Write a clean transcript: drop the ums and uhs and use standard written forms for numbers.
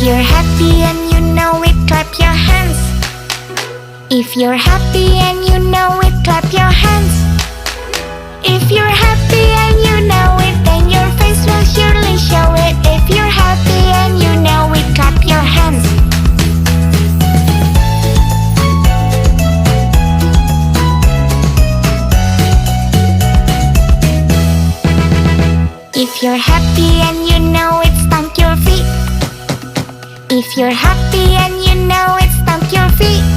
If you're happy and you know it, clap your hands. If you're happy and you know it, clap your hands. If you're happy and you know it, then your face will surely show it. If you're happy and you know it, clap your hands. If you're happy and you know it, stomp your feet. If you're happy and you know it, stomp your feet.